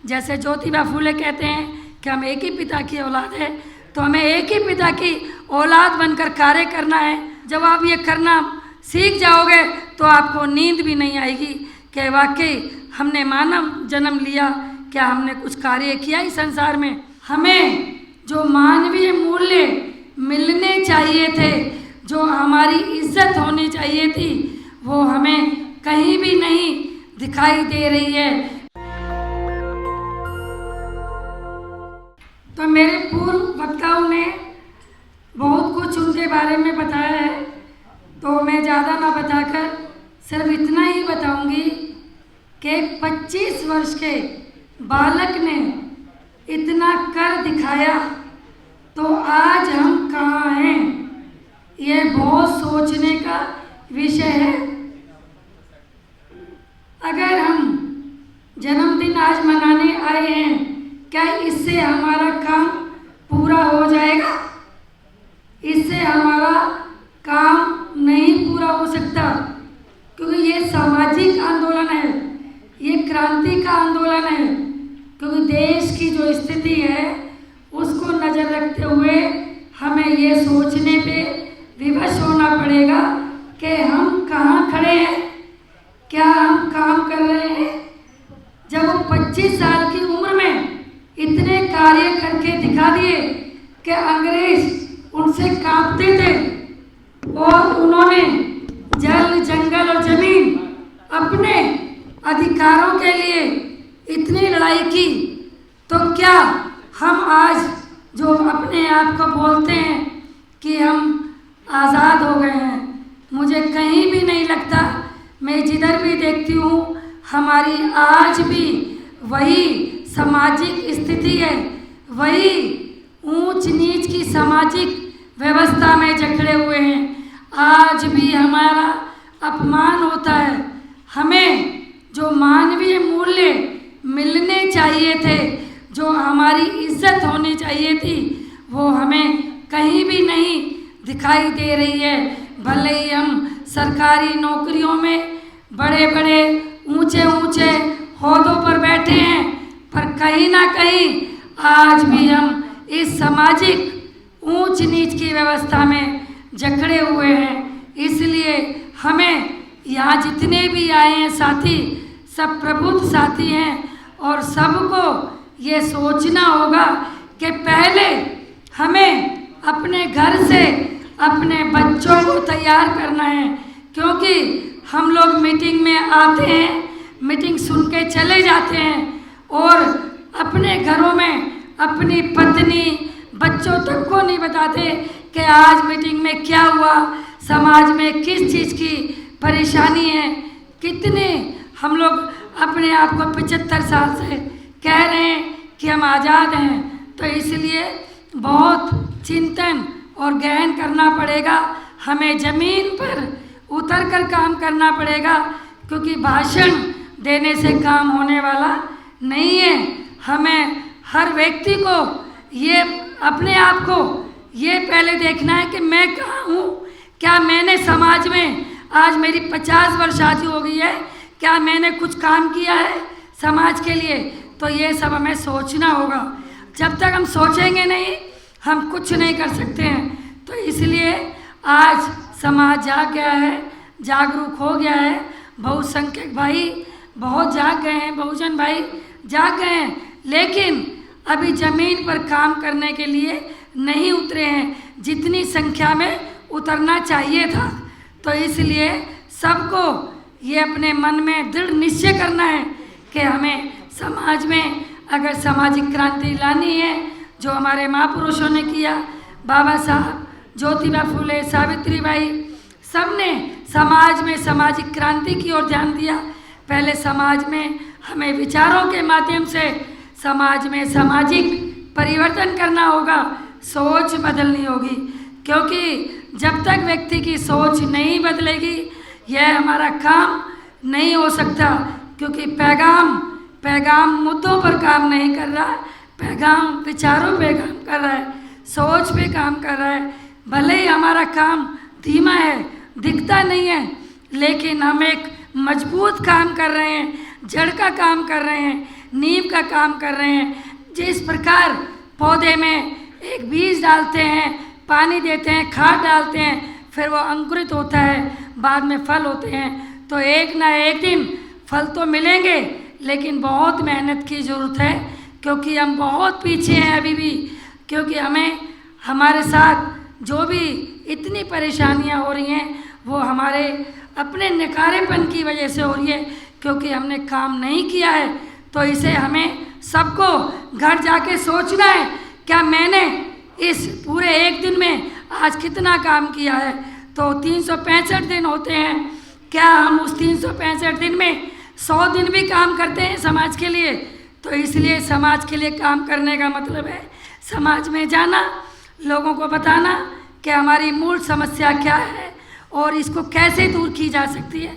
जैसे ज्योतिबा फूले कहते हैं कि हम एक ही पिता की औलाद है, तो हमें एक ही पिता की औलाद बनकर कार्य करना है। जब आप ये करना सीख जाओगे तो आपको नींद भी नहीं आएगी कि वाकई हमने मानव जन्म लिया, क्या हमने कुछ कार्य किया इस संसार में। हमें जो मानवीय मूल्य मिलने चाहिए थे, जो हमारी इज्जत होनी चाहिए थी, वो हमें कहीं भी नहीं दिखाई दे रही है। तो मेरे पूर्व वक्ताओं ने बहुत कुछ उनके बारे में बताया है, तो मैं ज़्यादा ना बताकर सिर्फ इतना ही बताऊंगी कि 25 वर्ष के बालक ने इतना कर दिखाया, तो आज हम कहाँ हैं, ये बहुत सोचने का विषय है। अगर हम जन्मदिन आज मनाने आए हैं, क्या इससे हमारा काम पूरा हो जाएगा? इससे हमारा काम नहीं पूरा हो सकता, क्योंकि ये सामाजिक आंदोलन है, ये क्रांति का आंदोलन है। क्योंकि देश की जो स्थिति है उसको नज़र रखते हुए हमें ये सोचने पे विवश होना पड़ेगा कि हम कहाँ खड़े हैं, क्या हम काम कर रहे हैं। जब वो 25 साल की उम्र में इतने कार्य करके दिखा दिए कि अंग्रेज उनसे कांपते थे, और उन्होंने जल, जंगल और जमीन अपने अधिकारों के लिए इतनी लड़ाई की, तो क्या हम आज जो अपने आप को बोलते हैं कि हम आज़ाद हो गए हैं, मुझे कहीं भी नहीं लगता। मैं जिधर भी देखती हूँ हमारी आज भी वही सामाजिक स्थिति है, वही ऊंच नीच की सामाजिक व्यवस्था में जकड़े हुए हैं। आज भी हमारा अपमान होता है। हमें जो मानवीय मूल्य मिलने चाहिए थे, जो हमारी इज्जत होनी चाहिए थी, वो हमें कहीं भी नहीं दिखाई दे रही है। भले ही हम सरकारी नौकरियों में बड़े बड़े ऊंचे ऊंचे ओहदों पर बैठे हैं, पर कहीं ना कहीं आज भी हम इस सामाजिक ऊंच नीच की व्यवस्था में जकड़े हुए हैं। इसलिए हमें यहाँ जितने भी आए हैं साथी, सब प्रबुद्ध साथी हैं, और सबको ये सोचना होगा कि पहले हमें अपने घर से अपने बच्चों को तैयार करना है। क्योंकि हम लोग मीटिंग में आते हैं, मीटिंग सुन के चले जाते हैं, और अपने घरों में अपनी पत्नी, बच्चों तक को नहीं बताते कि आज मीटिंग में क्या हुआ, समाज में किस चीज़ की परेशानी है। कितने हम लोग अपने आप को 75 साल से कह रहे हैं कि हम आज़ाद हैं, तो इसलिए बहुत चिंतन और गहन करना पड़ेगा। हमें ज़मीन पर उतर कर काम करना पड़ेगा, क्योंकि भाषण देने से काम होने वाला नहीं है। हमें हर व्यक्ति को ये अपने आप को ये पहले देखना है कि मैं कहाँ हूँ, क्या मैंने समाज में, आज मेरी 50 वर्ष शादी हो गई है, क्या मैंने कुछ काम किया है समाज के लिए। तो ये सब हमें सोचना होगा। जब तक हम सोचेंगे नहीं, हम कुछ नहीं कर सकते हैं। तो इसलिए आज समाज जाग गया है, जागरूक हो गया है। बहुसंख्यक भाई बहुत जाग गए हैं, बहुजन भाई जाग गए हैं, लेकिन अभी ज़मीन पर काम करने के लिए नहीं उतरे हैं जितनी संख्या में उतरना चाहिए था। तो इसलिए सबको ये अपने मन में दृढ़ निश्चय करना है कि हमें समाज में अगर सामाजिक क्रांति लानी है, जो हमारे महापुरुषों ने किया, बाबा साहब, ज्योतिबा फूले, सावित्रीबाई, सब ने समाज में सामाजिक क्रांति की ओर ध्यान दिया। पहले समाज में हमें विचारों के माध्यम से समाज में सामाजिक परिवर्तन करना होगा, सोच बदलनी होगी। क्योंकि जब तक व्यक्ति की सोच नहीं बदलेगी, यह हमारा काम नहीं हो सकता। क्योंकि पैगाम मुद्दों पर काम नहीं कर रहा, पैगाम विचारों पे काम कर रहा है, सोच पे काम कर रहा है। भले ही हमारा काम धीमा है, दिखता नहीं है, लेकिन हम एक मजबूत काम कर रहे हैं, जड़ का काम कर रहे हैं। नींव का काम कर रहे हैं। जिस प्रकार पौधे में एक बीज डालते हैं, पानी देते हैं, खाद डालते हैं, फिर वो अंकुरित होता है, बाद में फल होते हैं, तो एक ना एक दिन फल तो मिलेंगे, लेकिन बहुत मेहनत की ज़रूरत है, क्योंकि हम बहुत पीछे हैं अभी भी। क्योंकि हमें हमारे साथ जो भी इतनी परेशानियां हो रही हैं वो हमारे अपने नकारेपन की वजह से हो रही है, क्योंकि हमने काम नहीं किया है। तो इसे हमें सबको घर जाके सोचना है, क्या मैंने इस पूरे एक दिन में आज कितना काम किया है। तो 365 दिन होते हैं, क्या हम उस 365 दिन में 100 दिन भी काम करते हैं समाज के लिए। तो इसलिए समाज के लिए काम करने का मतलब है समाज में जाना, लोगों को बताना कि हमारी मूल समस्या क्या है और इसको कैसे दूर की जा सकती है।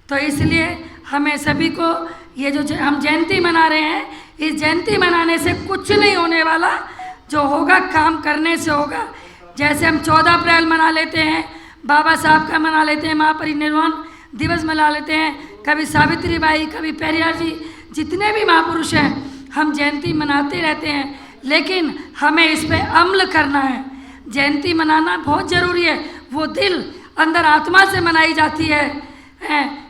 तो इसलिए हमें सभी को ये जो हम जयंती मना रहे हैं, इस जयंती मनाने से कुछ नहीं होने वाला, जो होगा काम करने से होगा। जैसे हम 14 अप्रैल मना लेते हैं, बाबा साहब का मना लेते हैं, महापरिनिर्वाण दिवस मना लेते हैं, कभी सावित्री बाई, कभी पेरियार जी, जितने भी महापुरुष हैं हम जयंती मनाते रहते हैं, लेकिन हमें इस पर अमल करना है। जयंती मनाना बहुत ज़रूरी है, वो दिल अंदर आत्मा से मनाई जाती है।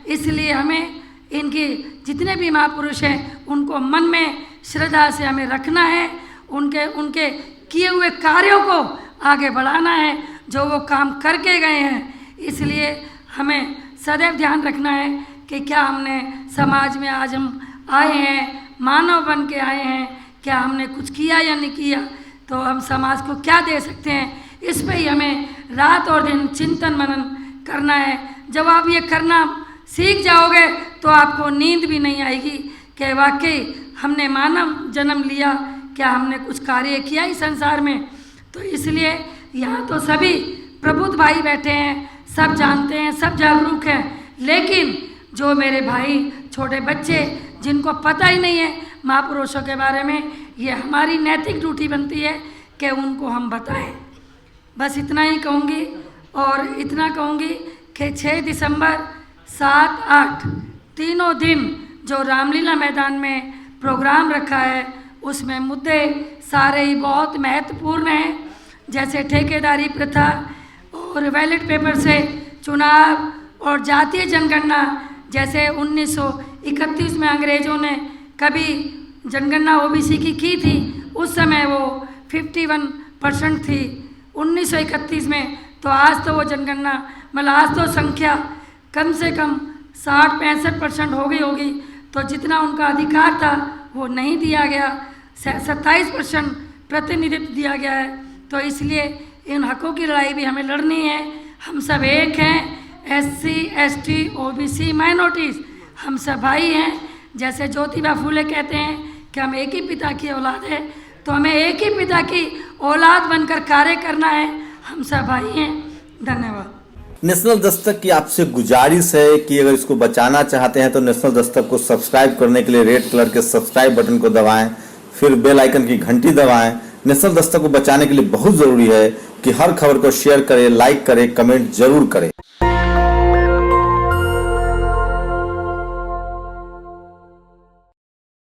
इसलिए हमें इनके जितने भी महापुरुष हैं उनको मन में श्रद्धा से हमें रखना है, उनके किए हुए कार्यों को आगे बढ़ाना है जो वो काम करके गए हैं। इसलिए हमें सदैव ध्यान रखना है कि क्या हमने समाज में आज हम आए हैं, मानव बन के आए हैं, क्या हमने कुछ किया या नहीं किया, तो हम समाज को क्या दे सकते हैं, इस पर ही हमें रात और दिन चिंतन मनन करना है। जब आप ये करना सीख जाओगे तो आपको नींद भी नहीं आएगी कि वाकई हमने मानव जन्म लिया, क्या हमने कुछ कार्य किया इस संसार में। तो इसलिए यहाँ तो सभी प्रबुद्ध भाई बैठे हैं, सब जानते हैं, सब जागरूक हैं, लेकिन जो मेरे भाई छोटे बच्चे जिनको पता ही नहीं है महापुरुषों के बारे में, ये हमारी नैतिक ड्यूटी बनती है कि उनको हम बताएं। बस इतना ही कहूँगी, और इतना कहूँगी कि 6 दिसंबर 7, 8 तीनों दिन जो रामलीला मैदान में प्रोग्राम रखा है, उसमें मुद्दे सारे ही बहुत महत्वपूर्ण हैं। जैसे ठेकेदारी प्रथा और बैलेट पेपर से चुनाव और जातीय जनगणना, जैसे 1931 में अंग्रेज़ों ने कभी जनगणना ओबीसी की थी, उस समय वो 51% थी 1931 में। तो आज तो वो जनगणना मतलब आज तो संख्या कम से कम 60-65% हो गई होगी। तो जितना उनका अधिकार था वो नहीं दिया गया, 27% प्रतिनिधित्व दिया गया है। तो इसलिए इन हकों की लड़ाई भी हमें लड़नी है। हम सब एक हैं, SC, ST, OBC, माइनॉरिटीज़, हम सब भाई हैं। जैसे ज्योतिबा फूले कहते हैं कि हम एक ही पिता की औलाद है, तो हमें एक ही पिता की औलाद बनकर कार्य करना है। हम सब भाई हैं। धन्यवाद। नेशनल दस्तक की आपसे गुजारिश है कि अगर इसको बचाना चाहते हैं तो नेशनल दस्तक को सब्सक्राइब करने के लिए रेड कलर के सब्सक्राइब बटन को दबाएं, फिर बेल आइकन की घंटी दबाएं। नेशनल दस्तक को बचाने के लिए बहुत जरूरी है कि हर खबर को शेयर करें, लाइक करें, कमेंट जरूर करें।